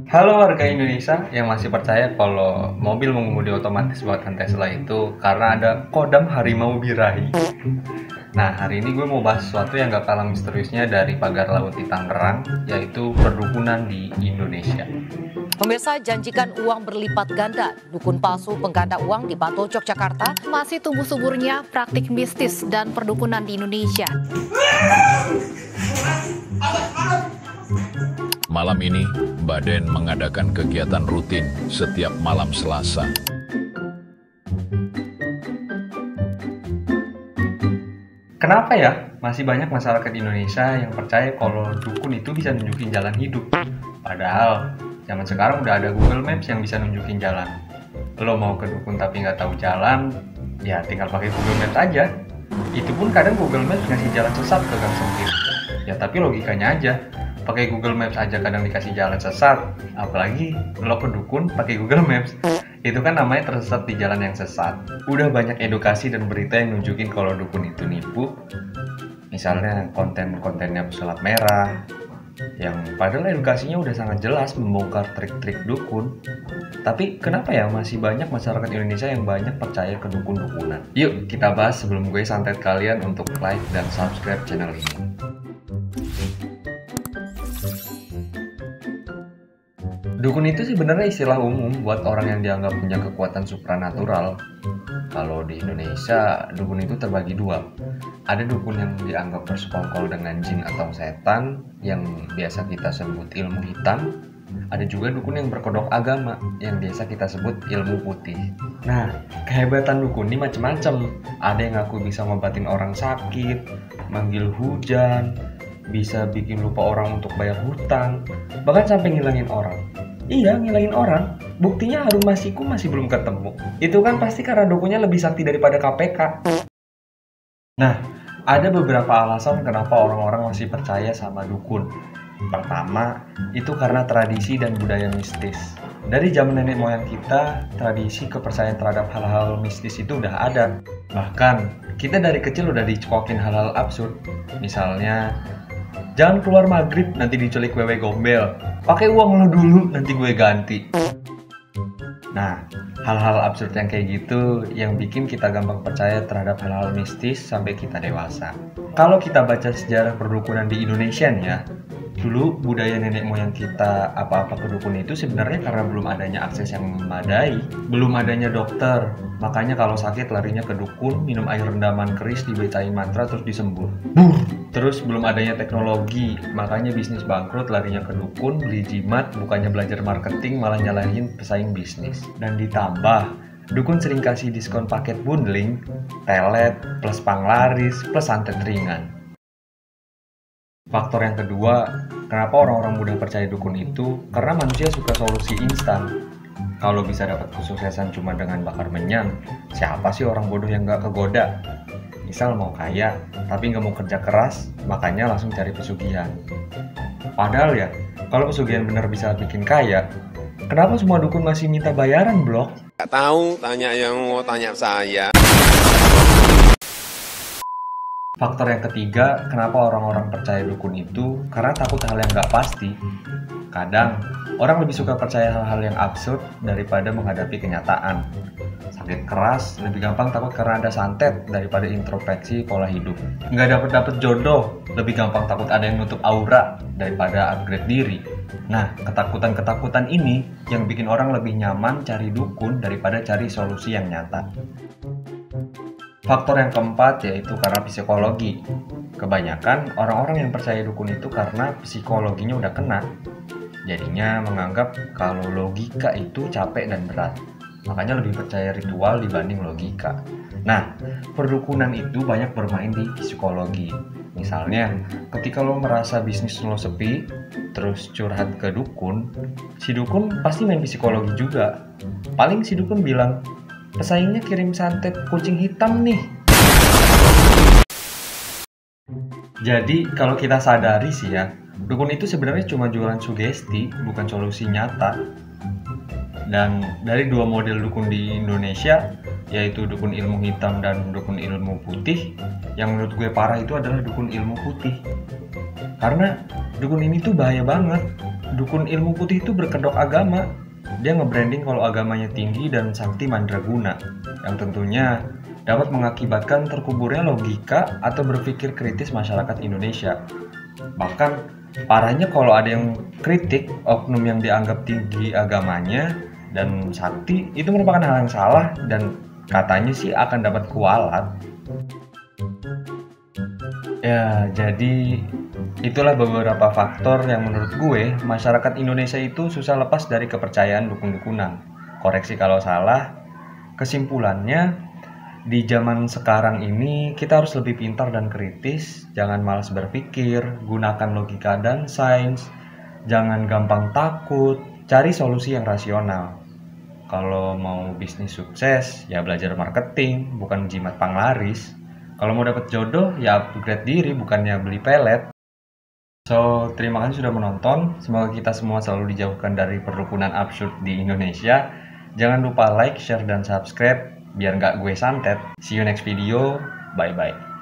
Halo warga Indonesia yang masih percaya kalau mobil mengemudi otomatis buatan Tesla itu karena ada kodam harimau birahi. Nah, hari ini gue mau bahas sesuatu yang gak kalah misteriusnya dari pagar laut di Tangerang, yaitu perdukunan di Indonesia. Pemirsa, janjikan uang berlipat ganda. Dukun palsu pengganda uang di Batu, Yogyakarta. Masih tumbuh suburnya praktik mistis dan perdukunan di Indonesia. Malam ini, Mbak Den mengadakan kegiatan rutin setiap malam Selasa. Kenapa ya masih banyak masyarakat Indonesia yang percaya kalau dukun itu bisa nunjukin jalan hidup? Padahal zaman sekarang udah ada Google Maps yang bisa nunjukin jalan. Lo mau ke dukun tapi nggak tahu jalan, ya tinggal pakai Google Maps aja. Itu pun kadang Google Maps ngasih jalan sesat ke gang sempit. Ya tapi logikanya aja, pakai Google Maps aja kadang dikasih jalan sesat, apalagi lo ke dukun pakai Google Maps. Itu kan namanya tersesat di jalan yang sesat. Udah banyak edukasi dan berita yang nunjukin kalau dukun itu nipu. Misalnya konten-kontennya pesulap merah, yang padahal edukasinya udah sangat jelas membongkar trik-trik dukun. Tapi kenapa ya masih banyak masyarakat Indonesia yang banyak percaya ke dukun-dukunan? Yuk kita bahas sebelum gue santet kalian untuk like dan subscribe channel ini. Dukun itu sebenarnya istilah umum buat orang yang dianggap punya kekuatan supranatural. Kalau di Indonesia, dukun itu terbagi dua. Ada dukun yang dianggap bersekongkol dengan jin atau setan, yang biasa kita sebut ilmu hitam. Ada juga dukun yang berkodok agama, yang biasa kita sebut ilmu putih. Nah, kehebatan dukun ini macam-macam. Ada yang ngaku bisa ngobatin orang sakit, manggil hujan, bisa bikin lupa orang untuk bayar hutang, bahkan sampai ngilangin orang. Iya, ngilangin orang. Buktinya Harun Masiku masih belum ketemu. Itu kan pasti karena dukunnya lebih sakti daripada KPK. Nah, ada beberapa alasan kenapa orang-orang masih percaya sama dukun. Pertama, itu karena tradisi dan budaya mistis. Dari zaman nenek moyang kita, tradisi kepercayaan terhadap hal-hal mistis itu udah ada. Bahkan, kita dari kecil udah dicekokin hal-hal absurd. Misalnya, jangan keluar maghrib, nanti diculik wewe gombel. Pakai uang lo dulu, nanti gue ganti. Nah, hal-hal absurd yang kayak gitu yang bikin kita gampang percaya terhadap hal-hal mistis sampai kita dewasa. Kalau kita baca sejarah perdukunan di Indonesia nih ya, dulu budaya nenek moyang kita apa-apa ke dukun itu sebenarnya karena belum adanya akses yang memadai, belum adanya dokter. Makanya kalau sakit larinya ke dukun, minum air rendaman keris, dibacain mantra terus disembuh. Terus belum adanya teknologi, makanya bisnis bangkrut larinya ke dukun, beli jimat, bukannya belajar marketing malah nyalahin pesaing bisnis. Dan ditambah, dukun sering kasih diskon paket bundling, telet, plus panglaris, plus santet ringan. Faktor yang kedua, kenapa orang-orang mudah percaya dukun itu? Karena manusia suka solusi instan. Kalau bisa dapat kesuksesan cuma dengan bakar menyan, siapa sih orang bodoh yang gak kegoda? Misal mau kaya, tapi gak mau kerja keras, makanya langsung cari pesugihan. Padahal ya, kalau pesugihan bener bisa bikin kaya, kenapa semua dukun masih minta bayaran, Blok? Gak tahu, tanya yang mau tanya saya. Faktor yang ketiga, kenapa orang-orang percaya dukun itu karena takut hal yang gak pasti. Kadang, orang lebih suka percaya hal-hal yang absurd daripada menghadapi kenyataan. Sakit keras, lebih gampang takut karena ada santet daripada introspeksi pola hidup. Nggak dapet jodoh, lebih gampang takut ada yang nutup aura daripada upgrade diri. Nah, ketakutan-ketakutan ini yang bikin orang lebih nyaman cari dukun daripada cari solusi yang nyata. Faktor yang keempat yaitu karena psikologi. Kebanyakan orang-orang yang percaya dukun itu karena psikologinya udah kena. Jadinya menganggap kalau logika itu capek dan berat. Makanya lebih percaya ritual dibanding logika. Nah, perdukunan itu banyak bermain di psikologi. Misalnya, ketika lo merasa bisnis lo sepi, terus curhat ke dukun, si dukun pasti main psikologi juga. Paling si dukun bilang, pesaingnya kirim santet kucing hitam nih. Jadi kalau kita sadari sih ya, dukun itu sebenarnya cuma jualan sugesti, bukan solusi nyata. Dan dari dua model dukun di Indonesia, yaitu dukun ilmu hitam dan dukun ilmu putih, yang menurut gue parah itu adalah dukun ilmu putih. Karena dukun ini tuh bahaya banget. Dukun ilmu putih itu berkedok agama. Dia nge-branding kalau agamanya tinggi dan sakti mandraguna, yang tentunya dapat mengakibatkan terkuburnya logika atau berpikir kritis masyarakat Indonesia. Bahkan parahnya kalau ada yang kritik oknum yang dianggap tinggi agamanya dan sakti, itu merupakan hal yang salah dan katanya sih akan dapat kualat. Ya, jadi itulah beberapa faktor yang menurut gue masyarakat Indonesia itu susah lepas dari kepercayaan dukun-dukunan. Koreksi kalau salah. Kesimpulannya, di zaman sekarang ini kita harus lebih pintar dan kritis, jangan malas berpikir, gunakan logika dan sains, jangan gampang takut, cari solusi yang rasional. Kalau mau bisnis sukses, ya belajar marketing, bukan jimat panglaris. Kalau mau dapat jodoh, ya upgrade diri, bukannya beli pelet. So, terima kasih sudah menonton. Semoga kita semua selalu dijauhkan dari perdukunan absurd di Indonesia. Jangan lupa like, share, dan subscribe biar nggak gue santet. See you next video. Bye-bye.